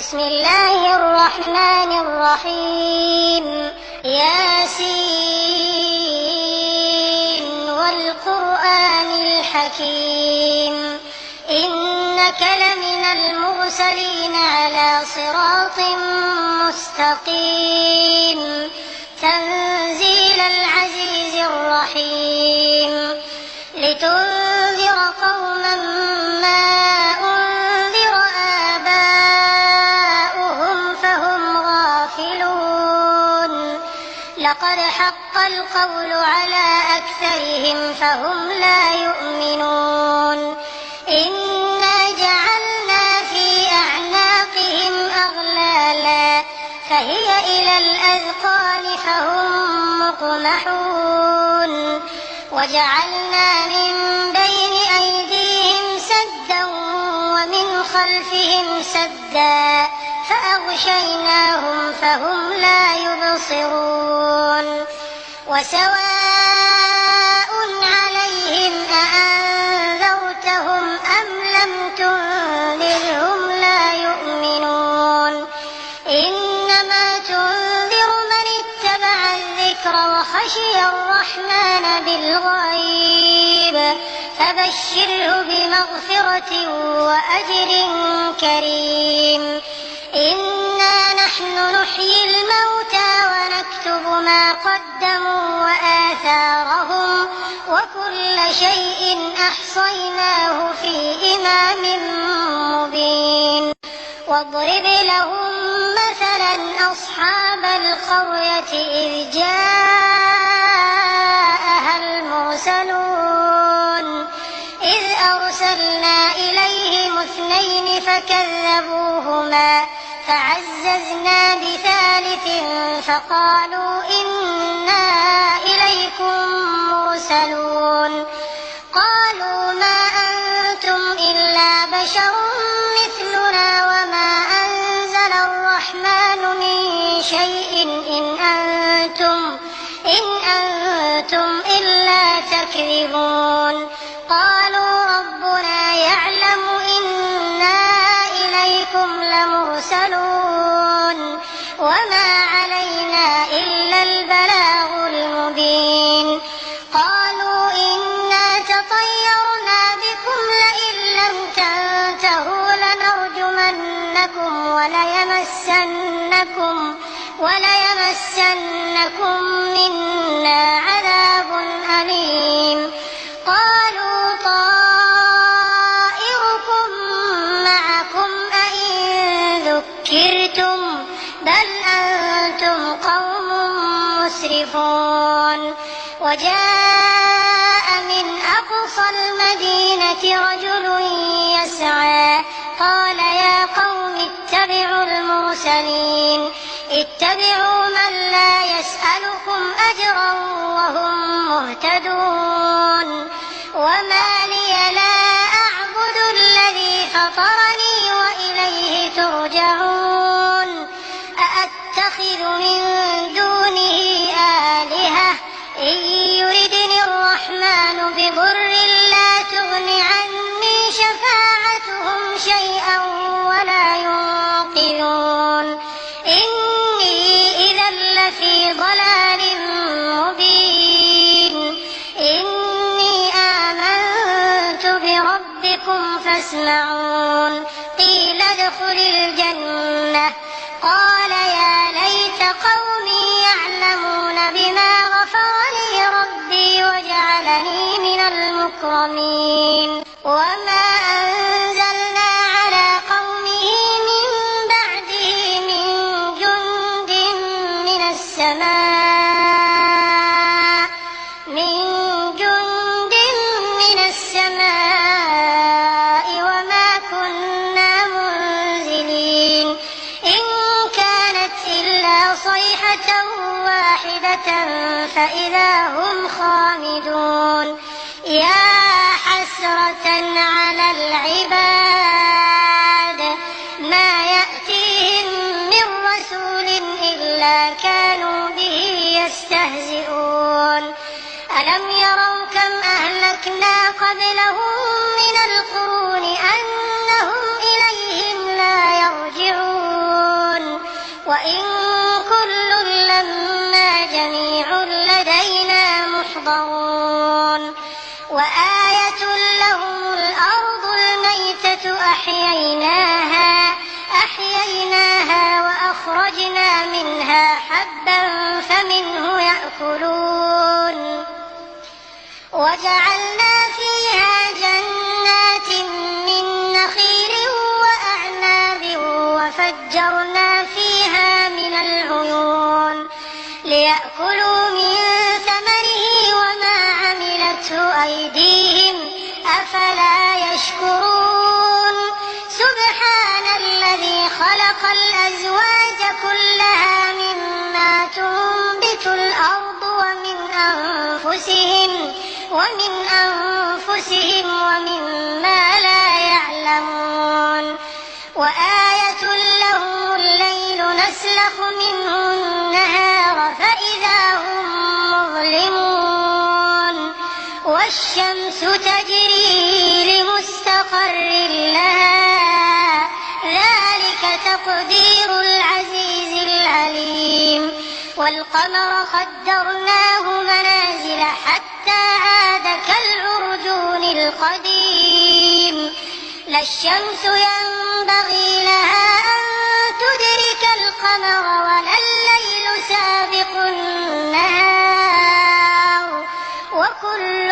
بسم الله الرحمن الرحيم ياسين والقرآن الحكيم إنك لمن المرسلين على صراط مستقيم تنزيل العزيز الرحيم لتنذر قوما ما أنذر آباؤهم فهم غافلون لقد حق القول على أكثرهم فهم لا يؤمنون إنا جعلنا في أعناقهم أغلالا فهي إلى الأذقان فهم مقمحون وجعلنا من بين أيديهم سدا ومن خلفهم سدا فأغشيناهم فهم لا يبصرون وسواء عليهم أأنذرتهم أم لم تنذرهم لا يؤمنون إنما تنذر من اتبع الذكر وخشي الرحمن بالغيب فبشره بمغفرة وأجر كريم إنا نحن نحيي الموتى ونكتب ما قدموا وآثارهم وكل شيء أحصيناه في إمام مبين واضرب لهم مثلا أصحاب القرية إذ جاءها المرسلون إذ أرسلنا إليهم 2 فكذبوهما فعززنا بثالث فقالوا إنا إليكم مرسلون قالوا ما أنتم إلا بشر مثلنا وما أنزل الرحمن من شيء إن أنتم إلا تكذبون قالوا ربنا يعلم إنا إليكم لمرسلون وما علينا إلا البلاغ المبين قالوا إنا تطيرنا بكم لئن لم تنتهوا لنرجمنكم وليمسنكم منا عذاب أليم قالوا طائركم معكم أئن ذكرتم بل أنتم قوم مسرفون وجاء من أقصى المدينة رجل يسعى قال يا قوم اتبعوا المرسلين اتبعوا من لا يسألكم أجرا وهم مهتدون وما لي لا أعبد الذي فطرني وإليه ترجعون أأتخذ من دونه آلهة إن يردني الرحمن بضر لا تغن عني شفاعتهم شيئا ولا ينقذون إني إذا لفي ضلال مبين إني آمنت بربكم فاسمعون قيل ادخل الجنة قال يا ليت قومي يعلمون بما غفر لي ربي وجعلني من المكرمين وما أنزلنا على قومه من بعده من جند من السماء وما كنا منزلين إن كانت إلا صيحة واحدة فإذا هم خامدون يا حسرة على العباد ما يأتيهم من رسول إلا كانوا به يستهزئون ألم يروا كم أهلكنا قبلهم من القرون أنهم إليهم لا يرجعون وإن كل لما جميع لدينا محضرون وآية لهم الأرض الميتة أحييناها وأخرجنا منها حبا فمنه يأكلون وجعلنا فيها جنات من نخيل وأعناب وفجرنا فيها من العيون ليأكلوا من ثمره وما عملته أيديهم أفلا يشكرون سبحان الذي خلق الأزواج كلها مما تنبت الأرض ومن أنفسهم ومما لا يعلمون وآية لهم الليل نسلخ منه النهار فإذا هم مظلمون والشمس تجري لمستقر لها ذلك تقدير العزيز العليم والقمر قدرناه منازل حتى عاد كالعرجون القديم لا الشمس ينبغي لها أن تدرك القمر ولا الليل سابق النهار وكل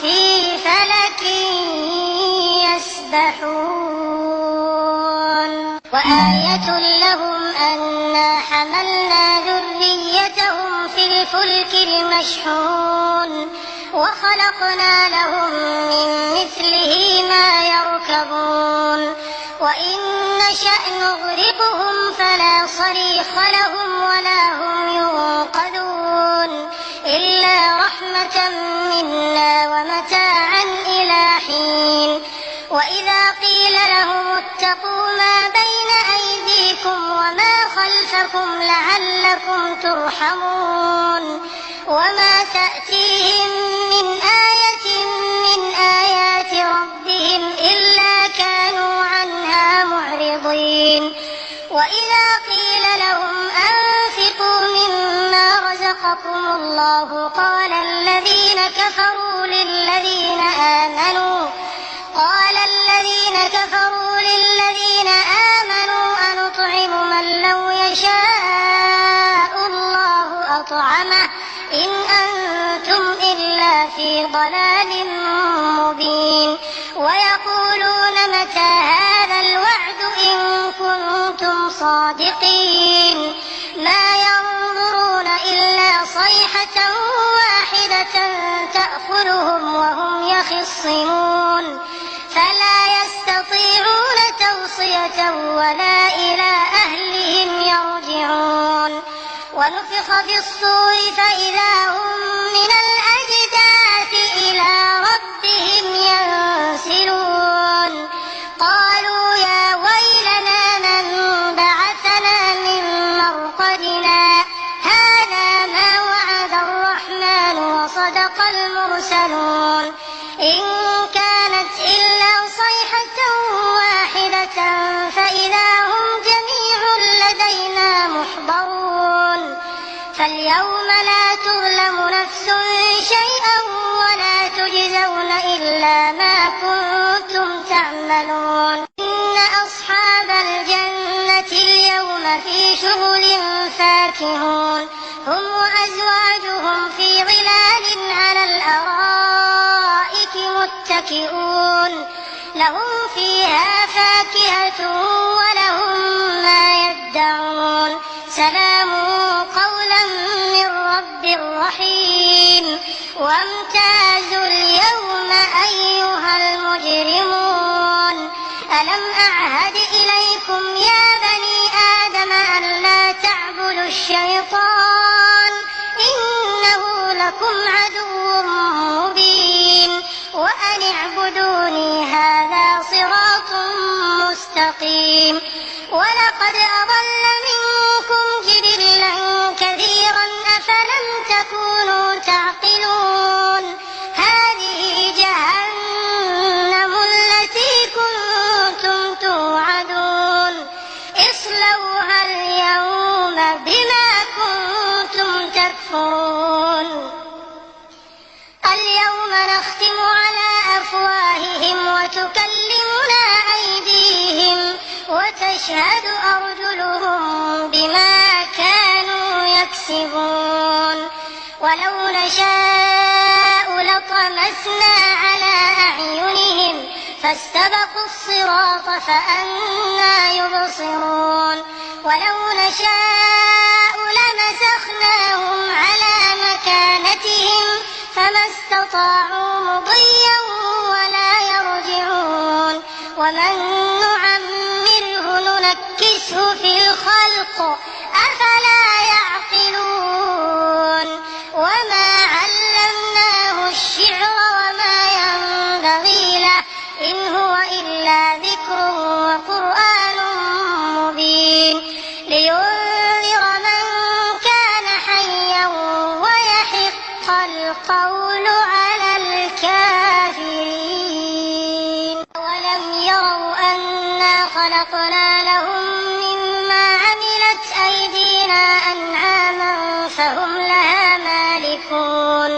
في فلك يسبحون وآية لهم أنا حملنا ذريتهم في الفلك المشحون وخلقنا لهم من مثله ما يركبون وإن نشأ نغرقهم فلا صريخ لهم ولا هم ينقذون إلا رحمة منا ومتاعا إلى حين وإذا قيل لهم اتقوا ما بين أيديكم وما خلفكم لعلكم ترحمون وما تأتيهم من آية من آيات ربهم إلا كانوا عنها معرضين وإذا قيل لهم أنفقوا مما رزقكم الله قال الذين كفروا للذين آمنوا أنطعم من لو يشاء الله أطعمه إن أنتم إلا في ضلال مبين ويقولون متى هذا الوعد إن كنتم صادقين ما ينظرون إلا صيحة واحدة تأخذهم وهم يخصمون فلا يستطيعون توصية ولا إلى أهلهم يرجعون ونفخ في الصور فإذا هم من الأجداث إلى ربهم ينسلون قالوا يا ويلنا من بعثنا من مرقدنا هذا ما وعد الرحمن وصدق المرسلون إن كانت إلا صيحة واحدة فإذا هم جميع لدينا محضرون فاليوم لا تظلم نفس شيئا ولا تجزون إلا ما كنتم تعملون إن أصحاب الجنة اليوم في شغل فاكهون هم وأزواجهم في ظلال على الأرائك متكئون لهم فيها فاكهة ولهم ما يدعون سلام قولا من رب رحيم وامتازوا اليوم أيها المجرمون ألم أعهد إليكم يا بني آدم ألا تعبدوا الشيطان إنه لكم عدو مبين وأن اعبدوني هذا صراط مستقيم ولقد أضل منكم جبلا كثيرا أفلم تكونوا تعقلون هذه جهنم التي كنتم توعدون اصلوها اليوم وتشهد أرجلهم بما كانوا يكسبون ولو نشاء لطمسنا على أعينهم فاستبقوا الصراط فأنى يبصرون ولو نشاء لمسخناهم على مكانتهم فما استطاعوا مضيا ولا يرجعون ومن نعمره ننكسه في الخلق أفلا يعقلون وما علمناه الشعر وما ينبغي له إن هو إلا ذكر وقرآن مبين لينذر من كان حيا ويحق القول على الكافرين ولم يروا أنا خلقنا لهم مما عملت أيدينا أنعاما فهم لها مالكون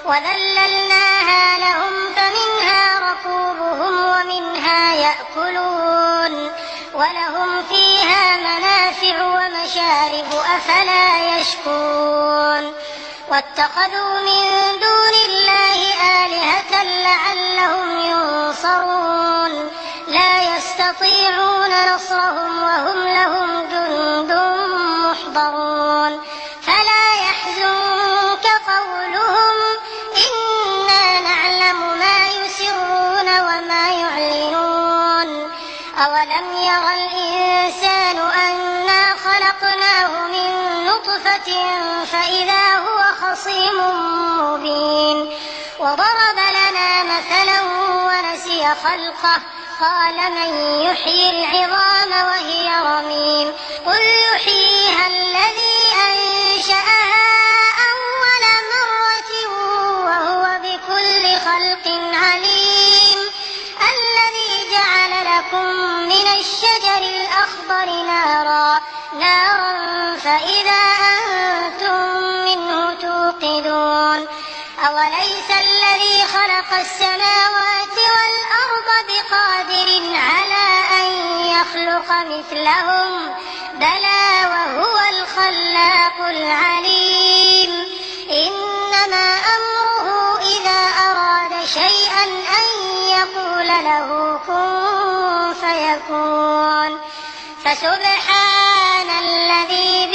وذللناها لهم فمنها ركوبهم ومنها يأكلون ولهم فيها منافع ومشارب أفلا يشكرون واتخذوا من دون الله آلهة لعلهم ينصرون لا يستطيعون نصرهم وهم لهم جند محضرون فلا يحزنك قولهم إنا نعلم ما يسرون وما يعلنون أولم ير الإنسان أنا خلقناه من نطفة فإذا هو خصيم مبين وضرب لنا مثلا ونسي خلقه قال من يحيي العظام وهي رميم قل يحييها الذي أنشأها أول مرة وهو بكل خلق عليم الذي جعل لكم من الشجر الأخضر نارا فإذا أنتم منه توقدون أوليس الذي خلق السماوات والأرض بقادر على أن يخلق مثلهم بلى وهو الخلاق العليم إنما أمره إذا أراد شيئا أن يقول له كن فيكون فسبحان الذي